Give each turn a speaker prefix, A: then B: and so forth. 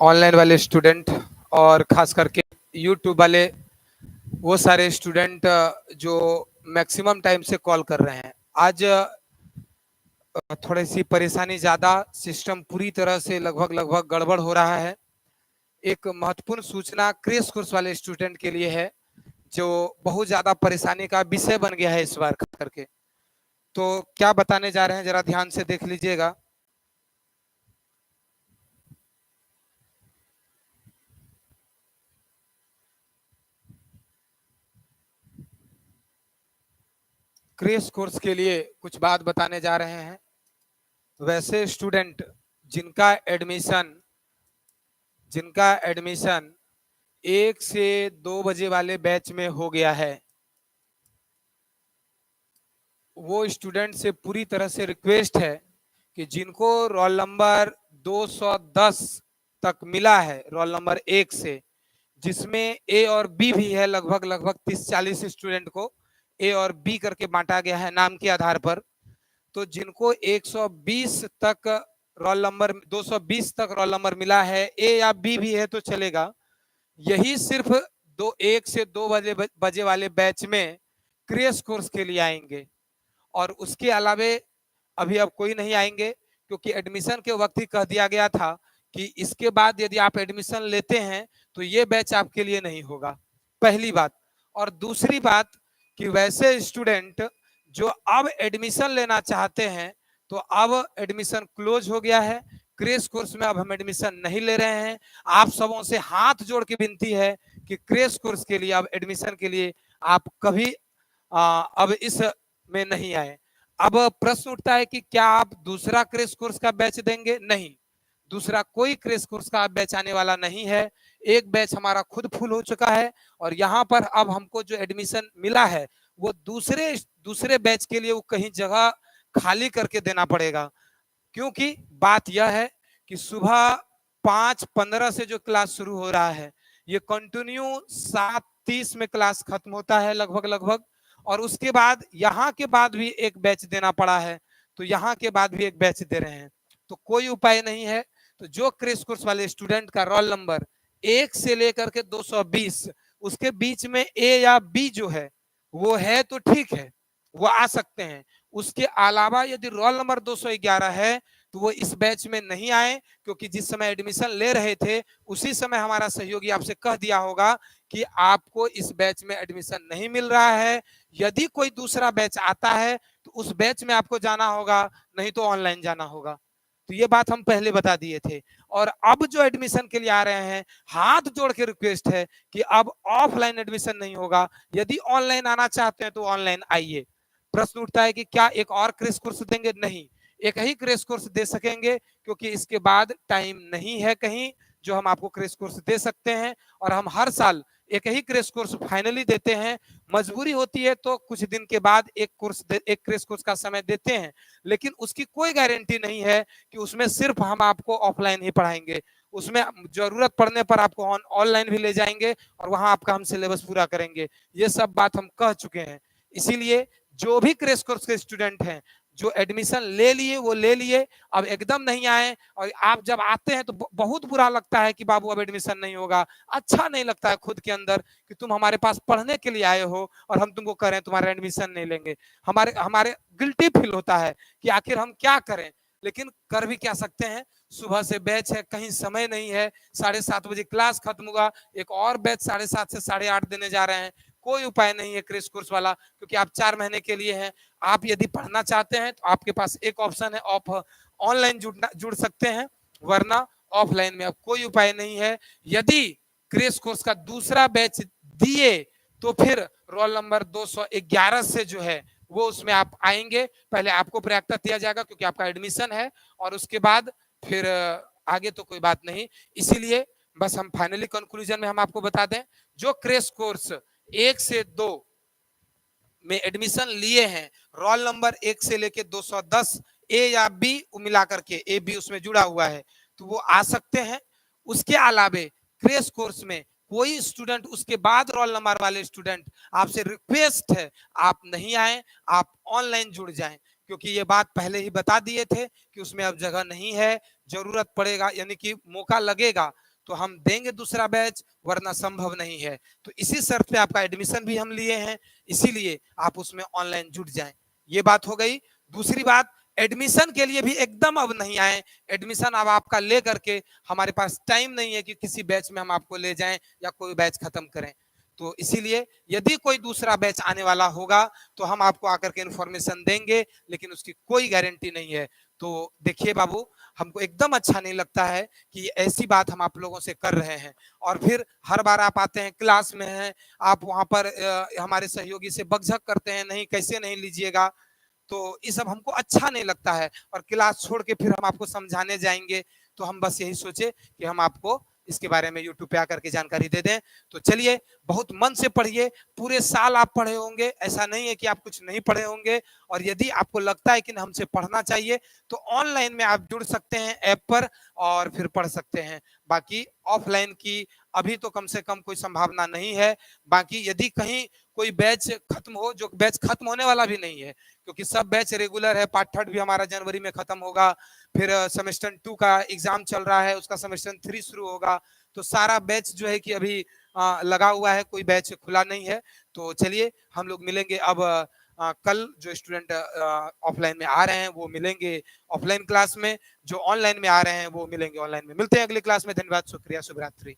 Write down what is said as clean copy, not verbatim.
A: Online वाले student और खास करके यूट्यूब वाले वो सारे स्टूडेंट जो मैक्सिमम टाइम से कॉल कर रहे हैं। आज थोड़ी सी परेशानी ज़्यादा, सिस्टम पूरी तरह से लगभग लगभग गड़बड़ हो रहा है। एक महत्वपूर्ण सूचना क्रेश कोर्स वाले स्टूडेंट के लिए है, जो बहुत ज़्यादा परेशानी का विषय बन गया है इस बार करके। तो क्या बताने जा रहे हैं, जरा ध्यान से देख लीजिएगा। क्रेश कोर्स के लिए कुछ बात बताने जा रहे हैं। वैसे स्टूडेंट जिनका एडमिशन 1 से 2 बजे वाले बैच में हो गया है, वो स्टूडेंट से पूरी तरह से रिक्वेस्ट है कि जिनको रोल नंबर 210 तक मिला है, रोल नंबर 1 से, जिसमें ए और बी भी है, लगभग लगभग 30-40 स्टूडेंट को ए और बी करके बांटा गया है नाम के आधार पर। तो जिनको 120 तक रोल नंबर 220 तक रोल नंबर मिला है, ए या बी भी है तो चलेगा, यही सिर्फ 1 से 2 बजे वाले बैच में क्रेश कोर्स के लिए आएंगे। और उसके अलावे अभी अब कोई नहीं आएंगे, क्योंकि एडमिशन के वक्त ही कह दिया गया था कि इसके बाद यदि आप एडमिशन लेते हैं तो ये बैच आपके लिए नहीं होगा, पहली बात। और दूसरी बात कि वैसे स्टूडेंट जो अब एडमिशन लेना चाहते हैं, तो अब एडमिशन क्लोज हो गया है, क्रेश कोर्स में अब हम एडमिशन नहीं ले रहे हैं। आप सबों से हाथ जोड़ के विनती है कि क्रेश कोर्स के लिए, अब एडमिशन के लिए आप कभी अब इस में नहीं आए। अब प्रश्न उठता है कि क्या आप दूसरा क्रेश कोर्स का बैच देंगे? नहीं, दूसरा कोई क्रेश कोर्स का बैच आने वाला नहीं है। एक बैच हमारा खुद फुल हो चुका है, और यहाँ पर अब हमको जो एडमिशन मिला है वो दूसरे बैच के लिए वो कहीं जगह खाली करके देना पड़ेगा। क्योंकि बात यह है कि सुबह 5:15 से जो क्लास शुरू हो रहा है, ये कंटिन्यू 7:30 में क्लास खत्म होता है लगभग लगभग। और उसके बाद यहाँ के बाद भी एक बैच देना पड़ा है, तो यहाँ के बाद भी एक बैच दे रहे हैं, तो कोई उपाय नहीं है। तो जो क्रेश कोर्स वाले स्टूडेंट का रोल नंबर 1 से लेकर के 220 उसके बीच में ए या बी जो है वो है तो ठीक है, वो आ सकते हैं। उसके अलावा यदि रोल नंबर 211 है तो वो इस बैच में नहीं आए, क्योंकि जिस समय एडमिशन ले रहे थे उसी समय हमारा सहयोगी आपसे कह दिया होगा कि आपको इस बैच में एडमिशन नहीं मिल रहा है। यदि कोई दूसरा बैच आता है तो उस बैच में आपको जाना होगा, नहीं तो ऑनलाइन जाना होगा। तो ये बात हम पहले बता दिए थे। और अब जो एडमिशन के लिए आ रहे हैं, हाथ जोड़ के रिक्वेस्ट है कि अब ऑफलाइन एडमिशन नहीं होगा। यदि ऑनलाइन आना चाहते हैं तो ऑनलाइन आइए। प्रश्न उठता है कि क्या एक और क्रेश कोर्स देंगे? नहीं, एक ही क्रेश कोर्स दे सकेंगे, क्योंकि इसके बाद टाइम नहीं है कहीं जो हम आपको क्रेश कोर्स दे सकते हैं। और हम हर साल एक ही क्रेश कोर्स फाइनली देते हैं। मजबूरी होती है तो कुछ दिन के बाद एक क्रेश कोर्स का समय देते हैं, लेकिन उसकी कोई गारंटी नहीं है कि उसमें सिर्फ हम आपको ऑफलाइन ही पढ़ाएंगे। उसमें जरूरत पड़ने पर आपको ऑनलाइन भी ले जाएंगे और वहां आपका हम सिलेबस पूरा करेंगे। ये सब बात हम कह चुके हैं। इसीलिए जो भी क्रेश कोर्स के स्टूडेंट हैं, जो एडमिशन ले लिए वो ले लिए, अब एकदम नहीं आए। और आप जब आते हैं तो बहुत बुरा लगता है कि बाबू अब एडमिशन नहीं होगा। अच्छा नहीं लगता है खुद के अंदर कि तुम हमारे पास पढ़ने के लिए आए हो और हम तुमको कह रहे हैं तुम्हारा एडमिशन नहीं लेंगे। हमारे हमारे गिल्टी फील होता है कि आखिर हम क्या करें, लेकिन कर भी क्या सकते हैं। सुबह से बैच है, कहीं समय नहीं है, 7:30 बजे क्लास खत्म होगा, एक और बैच 7:30 से 8:30 देने जा रहे हैं। कोई उपाय नहीं है क्रेश कोर्स वाला, क्योंकि आप 4 महीने के लिए हैं। आप यदि पढ़ना चाहते हैं तो आपके पास एक ऑप्शन है, आप ऑनलाइन जुड़ सकते हैं, वरना ऑफलाइन में अब कोई उपाय नहीं है। यदि क्रेश कोर्स का दूसरा बैच दिए तो फिर रोल नंबर 211 से जो है वो उसमें आप आएंगे। पहले आपको प्रायोरिटी दिया जाएगा क्योंकि आपका एडमिशन है, और उसके बाद फिर आगे तो कोई बात नहीं। इसीलिए बस हम फाइनली कंक्लूजन में हम आपको बता दें, जो क्रेश कोर्स 1 से 2 में एडमिशन लिए हैं, रोल नंबर 1 से लेके 210 ए या बी मिला करके, ए बी उसमें जुड़ा हुआ है, तो वो आ सकते हैं। उसके अलावे क्रेश कोर्स में कोई स्टूडेंट उसके बाद रोल नंबर वाले स्टूडेंट, आपसे रिक्वेस्ट है आप नहीं आए, आप ऑनलाइन जुड़ जाएं, क्योंकि ये बात पहले ही बता दिए थे कि उसमें अब जगह नहीं है। जरूरत पड़ेगा यानी कि मौका लगेगा तो हम देंगे दूसरा बैच, वरना संभव नहीं है। तो इसी शर्त पे आपका एडमिशन भी हम लिए हैं, इसीलिए आप उसमें ऑनलाइन जुट जाएं। ये बात हो गई। दूसरी बात, एडमिशन के लिए भी एकदम अब नहीं आए। एडमिशन अब आपका ले करके, हमारे पास टाइम नहीं है कि किसी बैच में हम आपको ले जाएं या कोई बैच खत्म करें। तो इसीलिए यदि कोई दूसरा बैच आने वाला होगा तो हम आपको आकर के इन्फॉर्मेशन देंगे, लेकिन उसकी कोई गारंटी नहीं है। तो देखिए बाबू, हमको एकदम अच्छा नहीं लगता है कि ऐसी बात हम आप लोगों से कर रहे हैं, और फिर हर बार आप आते हैं, क्लास में हैं, आप वहां पर हमारे सहयोगी से बकझक करते हैं, नहीं कैसे नहीं लीजिएगा। तो ये सब हमको अच्छा नहीं लगता है, और क्लास छोड़ के फिर हम आपको समझाने जाएंगे। तो हम बस यही सोचे कि हम आपको इसके बारे में यूट्यूब पे आकर के जानकारी दे दें। तो चलिए, बहुत मन से पढ़िए, पूरे साल आप पढ़े होंगे, ऐसा नहीं है कि आप कुछ नहीं पढ़े होंगे। और यदि आपको लगता है कि हमसे पढ़ना चाहिए, तो ऑनलाइन में आप जुड़ सकते हैं ऐप पर, और फिर पढ़ सकते हैं। बाकी ऑफलाइन की अभी तो कम से कम कोई संभावना नहीं है। बाकी यदि कहीं कोई बैच खत्म हो, जो बैच खत्म होने वाला भी नहीं है, क्योंकि सब बैच रेगुलर है। पार्ट थर्ड भी हमारा जनवरी में खत्म होगा, फिर सेमेस्टर 2 का एग्जाम चल रहा है, उसका सेमेस्टर 3 शुरू होगा। तो सारा बैच जो है कि अभी लगा हुआ है, कोई बैच खुला नहीं है। तो चलिए, हम लोग मिलेंगे अब कल। जो स्टूडेंट ऑफलाइन में आ रहे हैं वो मिलेंगे ऑफलाइन क्लास में, जो ऑनलाइन में आ रहे हैं वो मिलेंगे ऑनलाइन में। मिलते हैं अगली क्लास में। धन्यवाद, शुक्रिया, शुभ रात्रि।